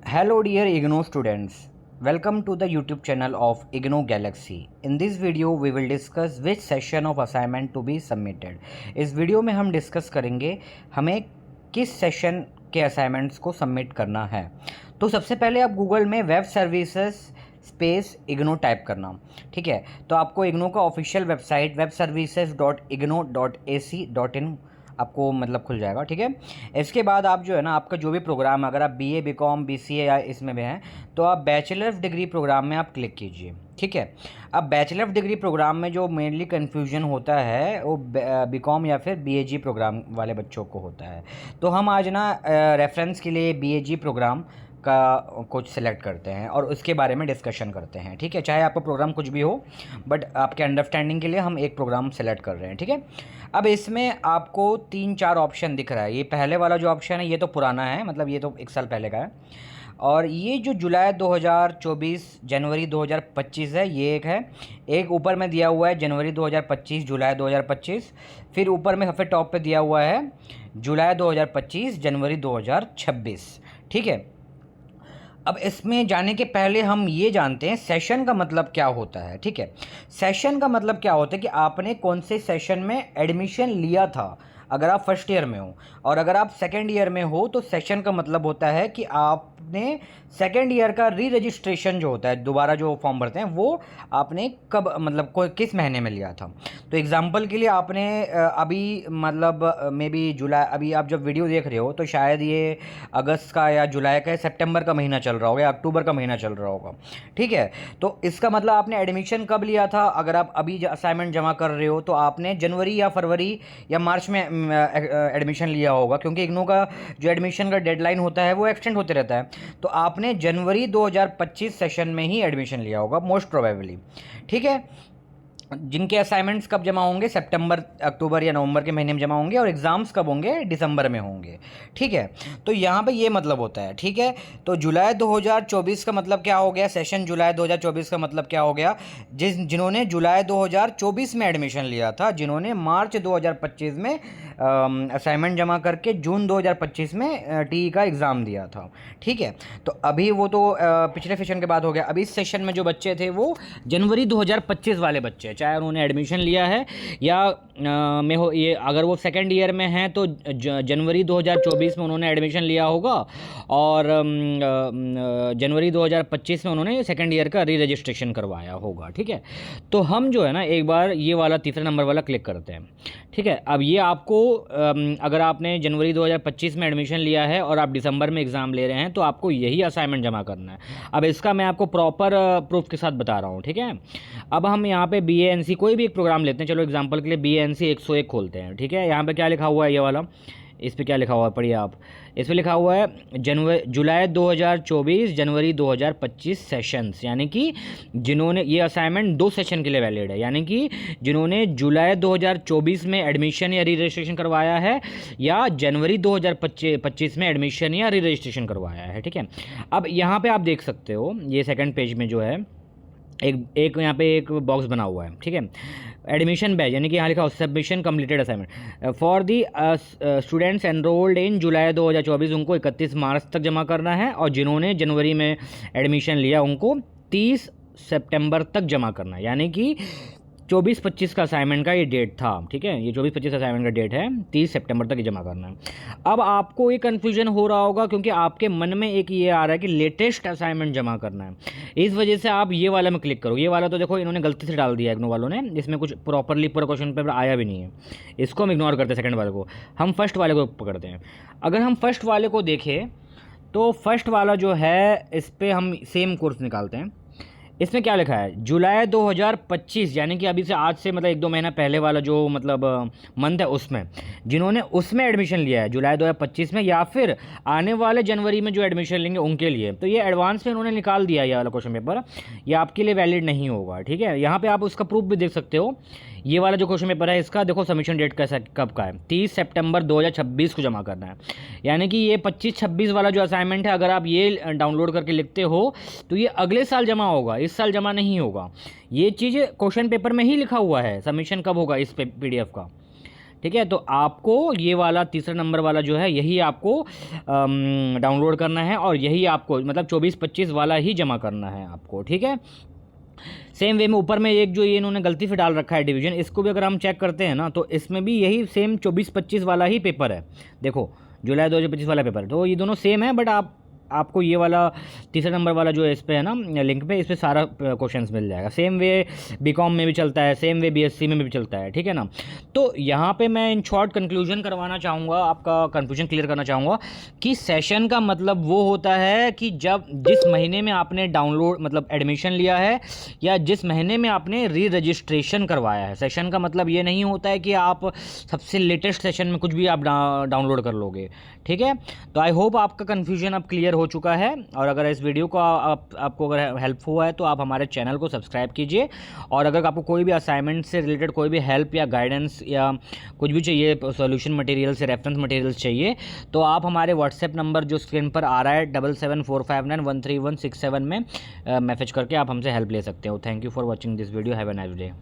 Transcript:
Hello dear IGNOU students, welcome to the YouTube channel of IGNOU Galaxy. In this video we will discuss which session of assignment to be submitted. इस video में हम discuss करेंगे हमें किस session के assignments को submit करना है। तो सबसे पहले आप गूगल में web services space IGNOU type करना, ठीक है। तो आपको इग्नो का ऑफिशियल वेबसाइट webservices.igno.ac.in आपको मतलब खुल जाएगा, ठीक है। इसके बाद आप जो है ना, आपका जो भी प्रोग्राम, अगर आप बीए बीकॉम बीसीए या इसमें भी हैं तो आप बैचलर ऑफ डिग्री प्रोग्राम में आप क्लिक कीजिए, ठीक है। अब बैचलर ऑफ डिग्री प्रोग्राम में जो मेनली कन्फ्यूजन होता है वो बीकॉम या फिर बीएजी प्रोग्राम वाले बच्चों को होता है। तो हम आज ना रेफरेंस के लिए बीएजी प्रोग्राम का कुछ सेलेक्ट करते हैं और उसके बारे में डिस्कशन करते हैं, ठीक है। चाहे आपका प्रोग्राम कुछ भी हो, बट आपके अंडरस्टैंडिंग के लिए हम एक प्रोग्राम सेलेक्ट कर रहे हैं, ठीक है। अब इसमें आपको 3-4 ऑप्शन दिख रहा है। ये पहले वाला जो ऑप्शन है ये तो पुराना है, मतलब ये तो 1 साल पहले का है। और ये जो जुलाई 2024 जनवरी 2025 है, ये एक है। एक ऊपर में दिया हुआ है जनवरी 2025 जुलाई 2025, फिर ऊपर में सबसे टॉप पे दिया हुआ है जुलाई 2025 जनवरी 2026, ठीक है। अब इसमें जाने के पहले हम ये जानते हैं सेशन का मतलब क्या होता है, ठीक है। सेशन का मतलब क्या होता है कि आपने कौन से सेशन में एडमिशन लिया था। अगर आप फर्स्ट ईयर में हो और अगर आप सेकेंड ईयर में हो तो सेशन का मतलब होता है कि आपने सेकेंड ईयर का री रजिस्ट्रेशन जो होता है, दोबारा जो फॉर्म भरते हैं, वो आपने कब मतलब किस महीने में लिया था। तो एग्जांपल के लिए आपने अभी मतलब मे बी जुलाई, अभी आप जब वीडियो देख रहे हो तो शायद ये अगस्त का या जुलाई का या सितंबर का महीना चल रहा होगा या अक्टूबर का महीना चल रहा होगा, ठीक है। तो इसका मतलब आपने एडमिशन कब लिया था। अगर आप अभी असाइनमेंट जमा कर रहे हो तो आपने जनवरी या फरवरी या मार्च में एडमिशन लिया होगा, क्योंकि इग्नू का जो एडमिशन का डेडलाइन होता है वो एक्सटेंड होते रहता है। तो आपने जनवरी 2025 सेशन में ही एडमिशन लिया होगा मोस्ट प्रोबेबली, ठीक है। जिनके असाइनमेंट्स कब जमा होंगे, सितंबर अक्टूबर या नवंबर के महीने में जमा होंगे और एग्ज़ाम्स कब होंगे, दिसंबर में होंगे, ठीक है। तो यहाँ पे ये मतलब होता है, ठीक है। तो जुलाई 2024 का मतलब क्या हो गया, सेशन जुलाई 2024 का मतलब क्या हो गया, जिन्होंने जुलाई 2024 में एडमिशन लिया था, जिन्होंने मार्च 2025 में असाइनमेंट जमा करके जून 2025 में टी का एग्ज़ाम दिया था, ठीक है। तो अभी वो तो पिछले सेशन के बाद हो गया। अभी इस सेशन में जो बच्चे थे वो जनवरी 2025 वाले बच्चे, चाहे उन्होंने एडमिशन लिया है या में हो, ये अगर वो सेकेंड ईयर में हैं तो जनवरी 2024 में उन्होंने एडमिशन लिया होगा और जनवरी 2025 में उन्होंने सेकेंड ईयर का री रजिस्ट्रेशन करवाया होगा, ठीक है। तो हम जो है ना एक बार ये वाला तीसरा नंबर वाला क्लिक करते हैं, ठीक है। अब ये आपको अगर आपने जनवरी 2025 में एडमिशन लिया है और आप दिसंबर में एग्ज़ाम ले रहे हैं तो आपको यही असाइनमेंट जमा करना है। अब इसका मैं आपको प्रॉपर प्रूफ के साथ बता रहा हूँ, ठीक है। अब हम यहाँ पे BANC कोई भी एक प्रोग्राम लेते हैं, चलो एग्जांपल के लिए BANC 101 खोलते हैं, ठीक है। यहाँ पे क्या लिखा हुआ है, ये वाला, इस पे क्या लिखा हुआ है पढ़िए आप। इस पे लिखा हुआ है जुलाई 2024 जनवरी 2025 सेशंस, यानी कि जिन्होंने ये असाइनमेंट 2 सेशन के लिए वैलिड है, यानी कि जिन्होंने जुलाई 2024 में एडमिशन या री रजिस्ट्रेशन करवाया है या जनवरी 2025 में एडमिशन या री रजिस्ट्रेशन करवाया है, ठीक है। अब यहाँ पर आप देख सकते हो ये सेकेंड पेज में जो है एक यहाँ पे एक बॉक्स बना हुआ है, ठीक है। एडमिशन बैच, यानी कि यहाँ लिखा हो submission completed assignment for the students enrolled in July 2024, उनको 31 मार्च तक जमा करना है और जिन्होंने जनवरी में एडमिशन लिया उनको 30 सितंबर तक जमा करना है, यानी कि 24-25 का असाइनमेंट का ये डेट था, ठीक है। ये 24-25 असाइनमेंट का डेट है, 30 सितंबर तक ये जमा करना है। अब आपको ये कन्फ्यूजन हो रहा होगा क्योंकि आपके मन में एक ये आ रहा है कि लेटेस्ट असाइनमेंट जमा करना है, इस वजह से आप ये वाला में क्लिक करो। ये वाला तो देखो इन्होंने गलती से डाल दिया इग्नू वालों ने, इसमें कुछ प्रॉपरली पूरा क्वेश्चन पेपर आया भी नहीं है, इसको हम इग्नोर करते हैं। सेकेंड वाले को हम फर्स्ट वाले को पकड़ते हैं। अगर हम फर्स्ट वाले को देखें तो फर्स्ट वाला जो है इस पर हम सेम कोर्स निकालते हैं। इसमें क्या लिखा है, जुलाई 2025, यानी कि अभी से आज से मतलब 1-2 महीना पहले वाला जो मतलब मंथ है, उसमें जिन्होंने उसमें एडमिशन लिया है जुलाई 2025 में या फिर आने वाले जनवरी में जो एडमिशन लेंगे उनके लिए, तो ये एडवांस में उन्होंने निकाल दिया ये वाला क्वेश्चन पेपर, ये आपके लिए वैलिड नहीं होगा, ठीक है। यहाँ पे आप उसका प्रूफ भी देख सकते हो। ये वाला जो क्वेश्चन पेपर है इसका देखो सबमिशन डेट कैसा कब का है, 30 सितंबर 2026 को जमा करना है, यानी कि ये 25-26 वाला जो असाइनमेंट है अगर आप ये डाउनलोड करके लिखते हो तो ये अगले साल जमा होगा, इस साल जमा नहीं होगा। ये चीज़ क्वेश्चन पेपर में ही लिखा हुआ है सबमिशन कब होगा इस PDF का, ठीक है। तो आपको ये वाला तीसरा नंबर वाला जो है यही आपको डाउनलोड करना है और यही आपको मतलब 24-25 वाला ही जमा करना है आपको, ठीक है। सेम वे में ऊपर में एक जो ये इन्होंने गलती से डाल रखा है डिवीजन, इसको भी अगर हम चेक करते हैं ना तो इसमें भी यही सेम 24-25 वाला ही पेपर है। देखो जुलाई 2025 वाला पेपर, तो ये दोनों सेम है, बट आपको ये वाला तीसरा नंबर वाला जो है इस पे है ना लिंक पे, इस पे सारा क्वेश्चंस मिल जाएगा। सेम वे बीकॉम में भी चलता है, सेम वे बीएससी में भी चलता है, ठीक है ना। तो यहाँ पे मैं इन शॉर्ट कंक्लूजन करवाना चाहूँगा, आपका कन्फ्यूजन क्लियर करना चाहूँगा कि सेशन का मतलब वो होता है कि जब जिस महीने में आपने डाउनलोड मतलब एडमिशन लिया है या जिस महीने में आपने री रजिस्ट्रेशन करवाया है। सेशन का मतलब ये नहीं होता है कि आप सबसे लेटेस्ट सेशन में कुछ भी आप डाउनलोड कर लोगे, ठीक है। तो आई होप आपका कन्फ्यूजन अब क्लियर हो चुका है, और अगर इस वीडियो को आपको अगर हेल्प हुआ है तो आप हमारे चैनल को सब्सक्राइब कीजिए। और अगर आपको कोई भी असाइनमेंट से रिलेटेड कोई भी हेल्प या गाइडेंस या कुछ भी चाहिए, सॉल्यूशन मटेरियल से रेफरेंस मटेरियल्स चाहिए, तो आप हमारे व्हाट्सएप नंबर जो स्क्रीन पर आ रहा है 7745913167 में मैसेज करके आप हमसे हेल्प ले सकते हो। Thank you for watching this video. Have a nice day.